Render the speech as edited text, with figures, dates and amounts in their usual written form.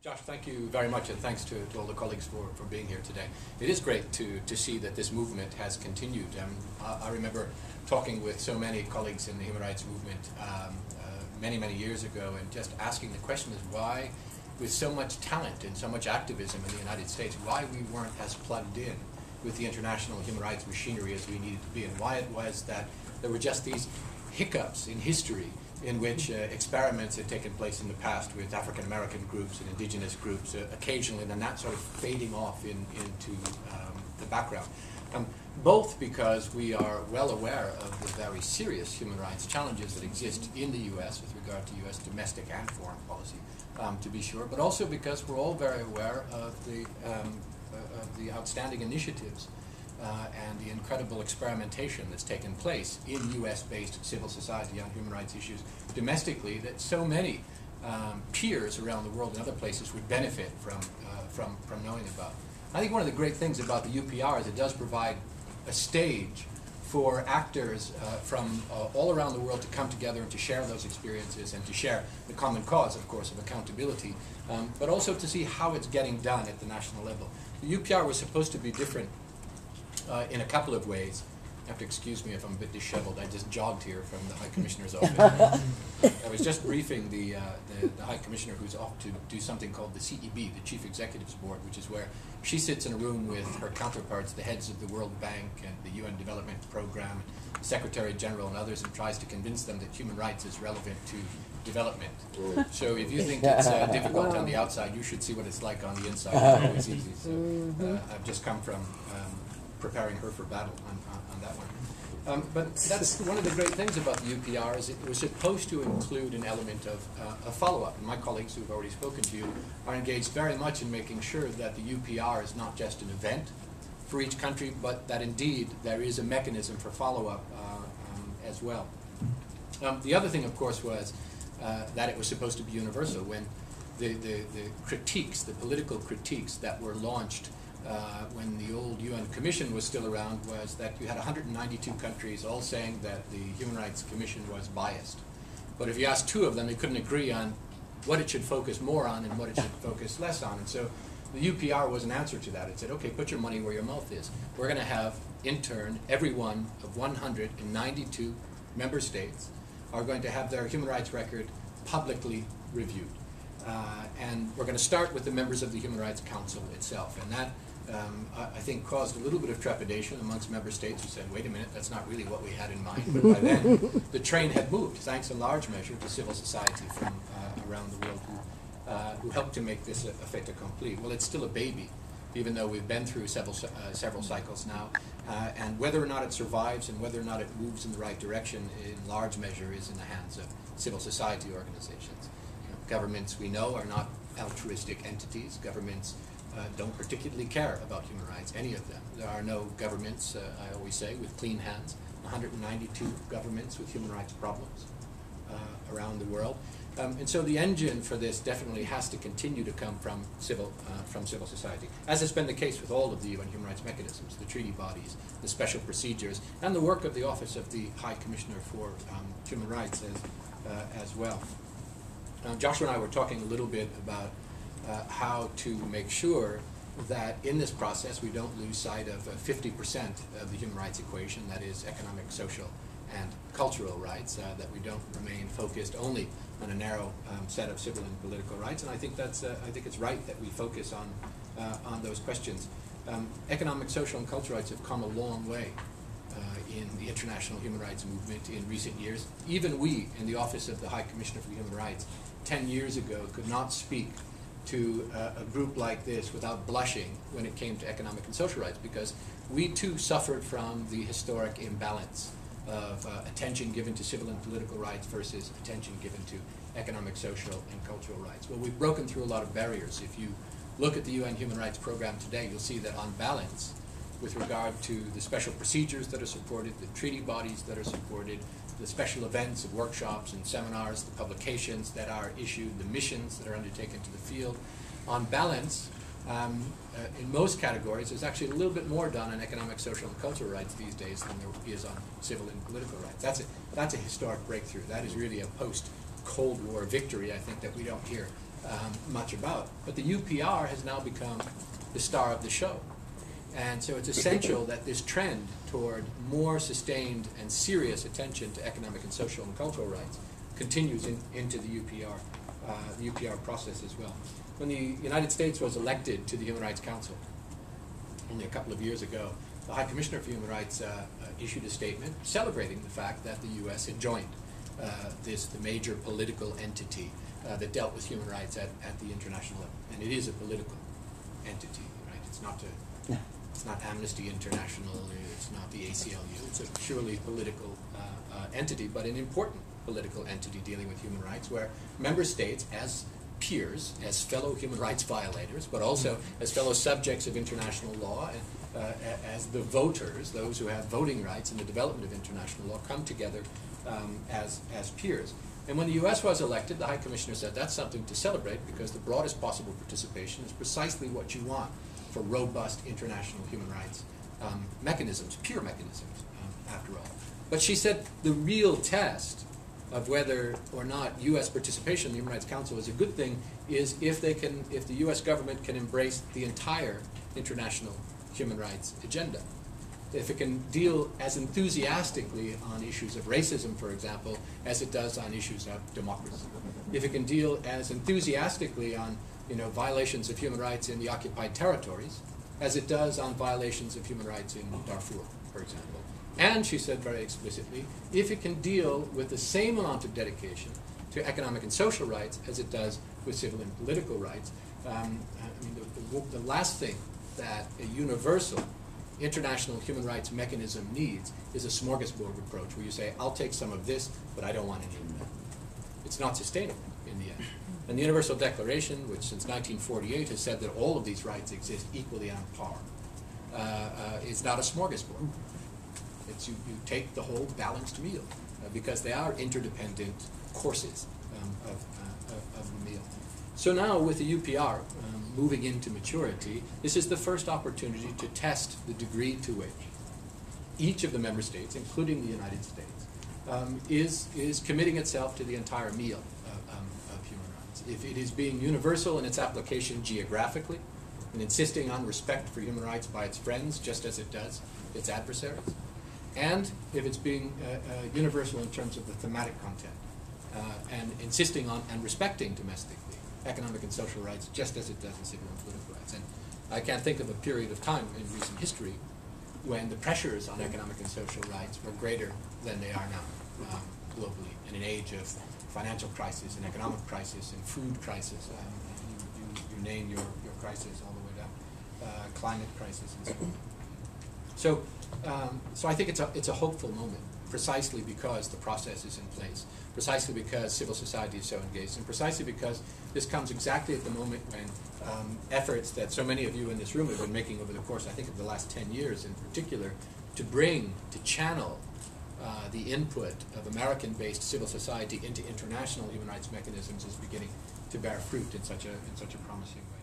Josh, thank you very much, and thanks to all the colleagues for being here today. It is great to see that this movement has continued. I remember talking with so many colleagues in the human rights movement many years ago, and just asking the question is why, with so much talent and so much activism in the United States, why we weren't as plugged in with the international human rights machinery as we needed to be, and why it was that there were just these hiccups in history in which experiments had taken place in the past with African American groups and indigenous groups occasionally, and then that sort of fading off into the background. Both because we are well aware of the very serious human rights challenges that exist in the U.S. with regard to U.S. domestic and foreign policy, to be sure, but also because we're all very aware of the outstanding initiatives and the incredible experimentation that's taken place in U.S.-based civil society on human rights issues domestically that so many peers around the world and other places would benefit from knowing about. I think one of the great things about the UPR is it does provide a stage for actors from all around the world to come together and to share those experiences and to share the common cause, of course, of accountability, but also to see how it's getting done at the national level. The UPR was supposed to be different in a couple of ways. You have to excuse me if I'm a bit disheveled. I just jogged here from the High Commissioner's office. I was just briefing the High Commissioner, who's off to do something called the CEB, the Chief Executives Board, which is where she sits in a room with her counterparts, the heads of the World Bank and the UN Development Program, the Secretary General and others, and tries to convince them that human rights is relevant to development. So if you think it's difficult on the outside, you should see what it's like on the inside. It's always easy. So I've just come from preparing her for battle on that one. But that's one of the great things about the UPR is it was supposed to include an element of a follow-up. And my colleagues who have already spoken to you are engaged very much in making sure that the UPR is not just an event for each country, but that indeed there is a mechanism for follow-up as well. The other thing, of course, was that it was supposed to be universal. When the critiques, the political critiques that were launched when the old UN Commission was still around was that you had 192 countries all saying that the Human Rights Commission was biased. But if you asked two of them, they couldn't agree on what it should focus more on and what it should focus less on. And so the UPR was an answer to that. It said, okay, put your money where your mouth is. We're going to have, in turn, every one of 192 member states are going to have their human rights record publicly reviewed. And we're going to start with the members of the Human Rights Council itself. And that I think caused a little bit of trepidation amongst member states who said, wait a minute, that's not really what we had in mind. But by then, the train had moved, thanks in large measure to civil society from around the world who helped to make this a fait accompli. Well, it's still a baby, even though we've been through several cycles now. And whether or not it survives and whether or not it moves in the right direction, in large measure, is in the hands of civil society organizations. Governments, we know, are not altruistic entities. Governments don't particularly care about human rights, any of them. There are no governments, I always say, with clean hands. 192 governments with human rights problems around the world. And so the engine for this definitely has to continue to come from civil society, as has been the case with all of the UN human rights mechanisms, the treaty bodies, the special procedures, and the work of the Office of the High Commissioner for Human Rights as well. Joshua and I were talking a little bit about how to make sure that in this process we don't lose sight of 50% of the human rights equation, that is economic, social, and cultural rights, that we don't remain focused only on a narrow set of civil and political rights. And I think that's I think it's right that we focus on those questions. Economic, social, and cultural rights have come a long way in the international human rights movement in recent years. Even we, in the Office of the High Commissioner for Human Rights, 10 years ago could not speak to a group like this without blushing when it came to economic and social rights, because we too suffered from the historic imbalance of attention given to civil and political rights versus attention given to economic, social, and cultural rights. Well, we've broken through a lot of barriers. If you look at the UN Human Rights Program today, you'll see that on balance, with regard to the special procedures that are supported, the treaty bodies that are supported, the special events of workshops and seminars, the publications that are issued, the missions that are undertaken to the field. On balance, in most categories, there's actually a little bit more done on economic, social, and cultural rights these days than there is on civil and political rights. That's a historic breakthrough. That is really a post-Cold War victory, I think, that we don't hear much about. But the UPR has now become the star of the show. And so it's essential that this trend toward more sustained and serious attention to economic and social and cultural rights continues into the UPR process as well. When the United States was elected to the Human Rights Council only a couple of years ago, the High Commissioner for Human Rights issued a statement celebrating the fact that the U.S. had joined the major political entity that dealt with human rights at the international level. And it is a political entity, right? It's not Amnesty International, it's not the ACLU, it's a purely political entity, but an important political entity dealing with human rights, where member states, as peers, as fellow human rights violators, but also as fellow subjects of international law, and as the voters, those who have voting rights in the development of international law, come together as peers. And when the U.S. was elected, the High Commissioner said that's something to celebrate, because the broadest possible participation is precisely what you want for robust international human rights mechanisms, peer mechanisms, after all. But she said the real test of whether or not U.S. participation in the Human Rights Council is a good thing is if the U.S. government can embrace the entire international human rights agenda. If it can deal as enthusiastically on issues of racism, for example, as it does on issues of democracy. If it can deal as enthusiastically on violations of human rights in the occupied territories as it does on violations of human rights in Darfur, for example. And she said very explicitly, if it can deal with the same amount of dedication to economic and social rights as it does with civil and political rights, the last thing that a universal international human rights mechanism needs is a smorgasbord approach where you say, I'll take some of this, but I don't want any of that. It's not sustainable in the end. And the Universal Declaration, which since 1948 has said that all of these rights exist equally on par, is not a smorgasbord. It's you take the whole balanced meal, because they are interdependent courses of the meal. So now with the UPR moving into maturity, this is the first opportunity to test the degree to which each of the member states, including the United States, is committing itself to the entire meal of human rights. If it is being universal in its application geographically and insisting on respect for human rights by its friends, just as it does its adversaries, and if it's being universal in terms of the thematic content, and insisting on and respecting domestically economic and social rights, just as it does in civil and political rights. And I can't think of a period of time in recent history when the pressures on economic and social rights were greater than they are now globally, in an age of financial crisis and economic crisis and food crisis. You name your crisis all the way down, climate crisis and so on. So I think it's a hopeful moment, precisely because the process is in place, precisely because civil society is so engaged, and precisely because this comes exactly at the moment when efforts that so many of you in this room have been making over the course, I think, of the last 10 years in particular, to channel the input of American-based civil society into international human rights mechanisms is beginning to bear fruit in such a promising way.